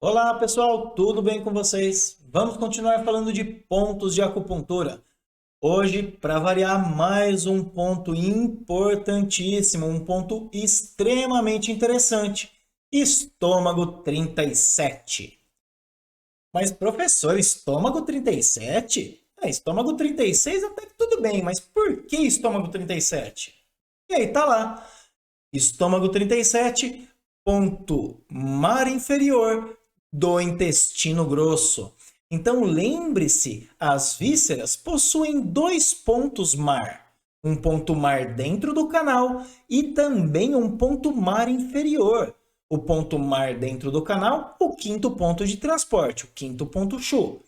Olá pessoal, tudo bem com vocês? Vamos continuar falando de pontos de acupuntura. Hoje, para variar, mais um ponto importantíssimo, um ponto extremamente interessante: estômago 37. Mas professor, estômago 37? Estômago 36 até que tudo bem, mas por que estômago 37? E aí tá lá, estômago 37, ponto mar inferior do intestino grosso. Então lembre-se, as vísceras possuem dois pontos mar. Um ponto mar dentro do canal e também um ponto mar inferior. O ponto mar dentro do canal, o quinto ponto de transporte, o quinto ponto Chu.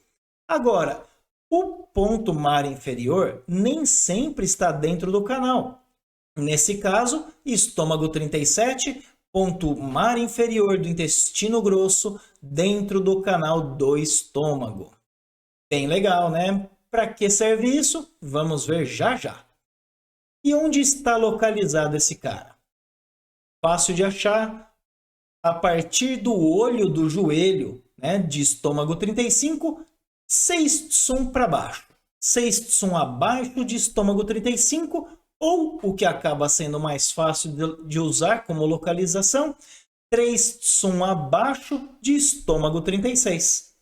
Agora, o ponto mar inferior nem sempre está dentro do canal. Nesse caso, estômago 37, ponto mar inferior do intestino grosso, dentro do canal do estômago. Bem legal, né? Para que serve isso? Vamos ver já já. E onde está localizado esse cara? Fácil de achar, a partir do olho do joelho, né, de estômago 35, 6 tsum para baixo. 6 tsum abaixo de estômago 35, ou o que acaba sendo mais fácil de usar como localização, 3 tsum abaixo de estômago 36.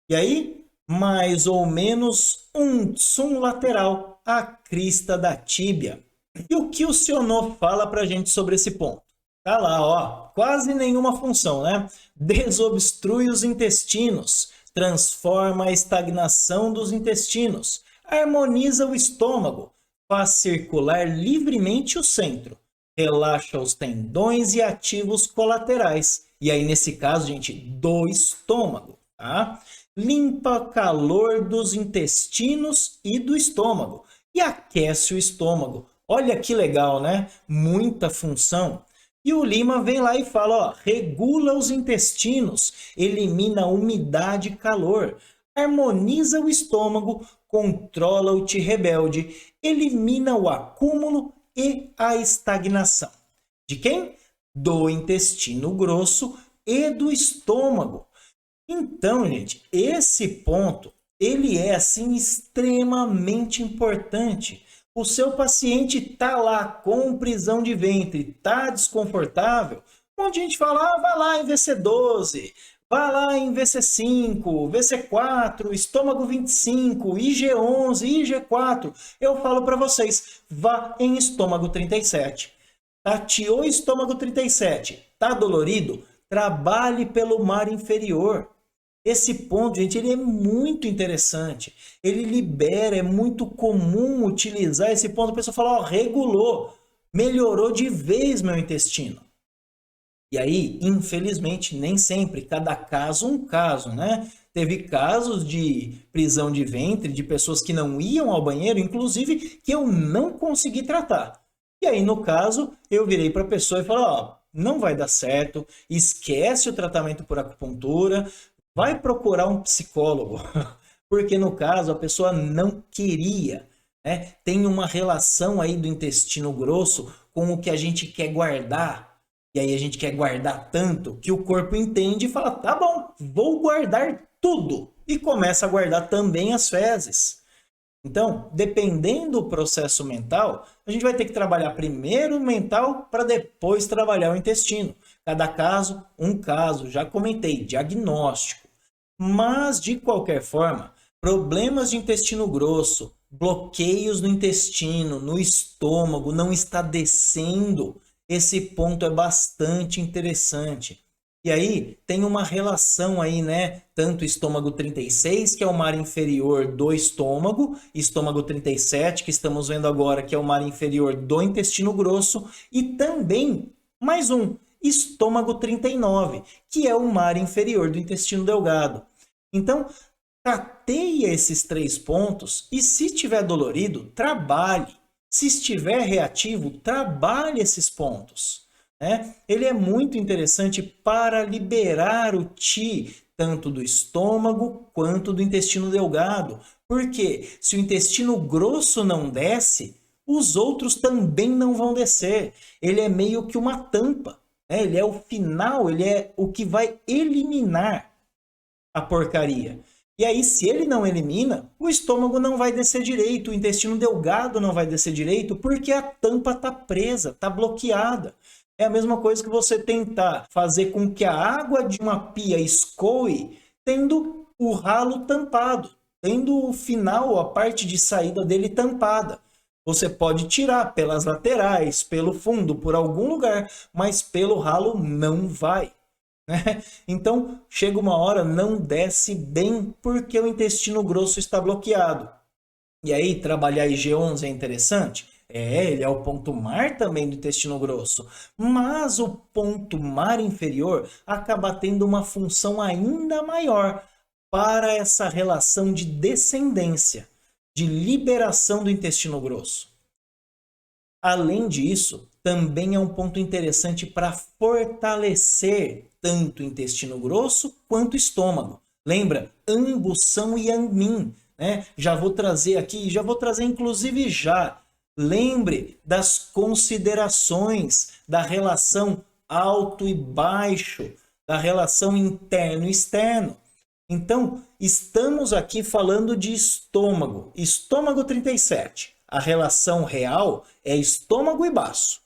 E aí, mais ou menos um tsum lateral à crista da tíbia. E o que o Sionô fala para a gente sobre esse ponto? Tá lá, ó, quase nenhuma função, né? Desobstrui os intestinos, transforma a estagnação dos intestinos, harmoniza o estômago, faz circular livremente o centro, relaxa os tendões e ativa os colaterais. E aí, nesse caso, gente, do estômago, tá? Limpa calor dos intestinos e do estômago e aquece o estômago. Olha que legal, né? Muita função. E o Lima vem lá e fala, ó, regula os intestinos, elimina a umidade e calor, harmoniza o estômago, controla o Ti rebelde, elimina o acúmulo e a estagnação. De quem? Do intestino grosso e do estômago. Então, gente, esse ponto, ele é, assim, extremamente importante. O seu paciente está lá com prisão de ventre, está desconfortável, onde a gente fala, vai lá em VC12, vai lá em VC5, VC4, estômago 25, IG11, IG4. Eu falo para vocês, vá em estômago 37. Tateou estômago 37, tá dolorido? Trabalhe pelo mar inferior. Esse ponto, gente, ele é muito interessante. Ele libera, é muito comum utilizar esse ponto. A pessoa fala, ó, regulou, melhorou de vez meu intestino. E aí, infelizmente, nem sempre, cada caso um caso, né? Teve casos de prisão de ventre, de pessoas que não iam ao banheiro, inclusive, que eu não consegui tratar. E aí, no caso, eu virei para a pessoa e falei, ó, não vai dar certo, esquece o tratamento por acupuntura, vai procurar um psicólogo, porque no caso a pessoa não queria, né? Tem uma relação aí do intestino grosso com o que a gente quer guardar, e aí a gente quer guardar tanto que o corpo entende e fala, tá bom, vou guardar tudo, e começa a guardar também as fezes. Então, dependendo do processo mental, a gente vai ter que trabalhar primeiro o mental para depois trabalhar o intestino. Cada caso, um caso, já comentei, diagnóstico. Mas, de qualquer forma, problemas de intestino grosso, bloqueios no intestino, no estômago, não está descendo, esse ponto é bastante interessante. E aí tem uma relação aí, né? Tanto estômago 36, que é o mar inferior do estômago 37, que estamos vendo agora, que é o mar inferior do intestino grosso, e também mais um, estômago 39, que é o mar inferior do intestino delgado. Então, tateia esses três pontos e, se estiver dolorido, trabalhe. Se estiver reativo, trabalhe esses pontos. Né? Ele é muito interessante para liberar o Ti, tanto do estômago quanto do intestino delgado. Porque se o intestino grosso não desce, os outros também não vão descer. Ele é meio que uma tampa. né? Ele é o final, ele é o que vai eliminar a porcaria. E aí, se ele não elimina, o estômago não vai descer direito, o intestino delgado não vai descer direito, porque a tampa está presa, está bloqueada. É a mesma coisa que você tentar fazer com que a água de uma pia escoe, tendo o ralo tampado, tendo o final, a parte de saída dele tampada. Você pode tirar pelas laterais, pelo fundo, por algum lugar, mas pelo ralo não vai. Né? Então, chega uma hora, não desce bem porque o intestino grosso está bloqueado. E aí, trabalhar IG11 é interessante? Ele é o ponto mar também do intestino grosso. Mas o ponto mar inferior acaba tendo uma função ainda maior para essa relação de descendência, de liberação do intestino grosso. Além disso, também é um ponto interessante para fortalecer tanto o intestino grosso quanto o estômago. Lembra? Ambos são yang min, né? Já vou trazer aqui, já vou trazer inclusive já. Lembre das considerações da relação alto e baixo, da relação interno e externo. Então, estamos aqui falando de estômago. Estômago 37. A relação real é estômago e baço.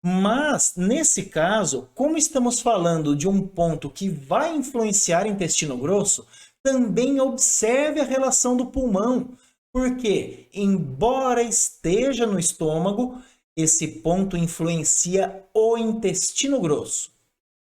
Mas, nesse caso, como estamos falando de um ponto que vai influenciar o intestino grosso, também observe a relação do pulmão. Porque, embora esteja no estômago, esse ponto influencia o intestino grosso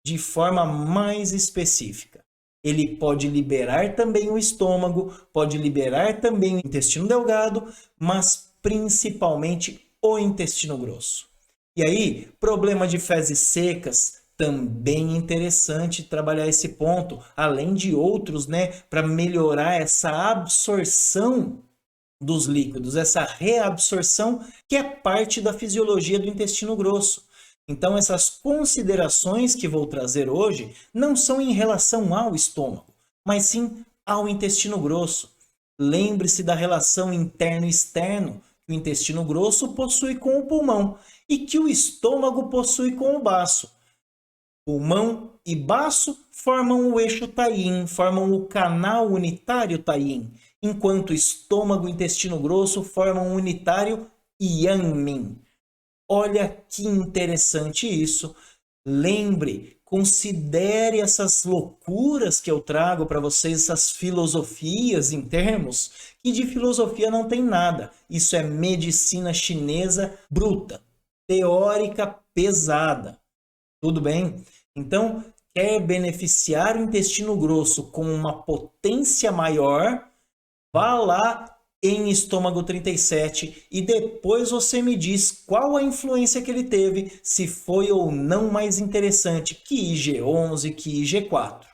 de forma mais específica. Ele pode liberar também o estômago, pode liberar também o intestino delgado, mas principalmente o intestino grosso. E aí, problema de fezes secas, também é interessante trabalhar esse ponto, além de outros, né, para melhorar essa absorção dos líquidos, essa reabsorção que é parte da fisiologia do intestino grosso. Então, essas considerações que vou trazer hoje não são em relação ao estômago, mas sim ao intestino grosso. Lembre-se da relação interno e externo que o intestino grosso possui com o pulmão e que o estômago possui com o baço. Pulmão e baço formam o eixo Tayin, formam o canal unitário Tayin, enquanto estômago e intestino grosso formam o unitário Yanmin. Olha que interessante isso. Lembre, considere essas loucuras que eu trago para vocês, essas filosofias em termos, que de filosofia não tem nada. Isso é medicina chinesa bruta, teórica pesada. Tudo bem? Então, quer beneficiar o intestino grosso com uma potência maior, vá lá em estômago 37 e depois você me diz qual a influência que ele teve, se foi ou não mais interessante que IG11, que IG4.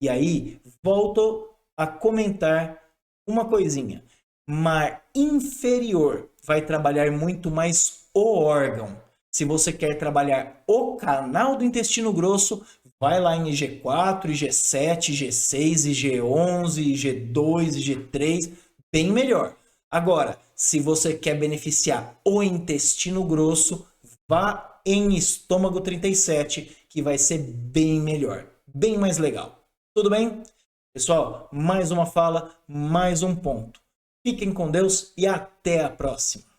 E aí, volto a comentar uma coisinha. Mar inferior vai trabalhar muito mais o órgão. Se você quer trabalhar o canal do intestino grosso, vai lá em IG4, IG7, IG6, IG11, IG2, IG3, bem melhor. Agora, se você quer beneficiar o intestino grosso, vá em estômago 37, que vai ser bem melhor, bem mais legal. Tudo bem? Pessoal, mais uma fala, mais um ponto. Fiquem com Deus e até a próxima.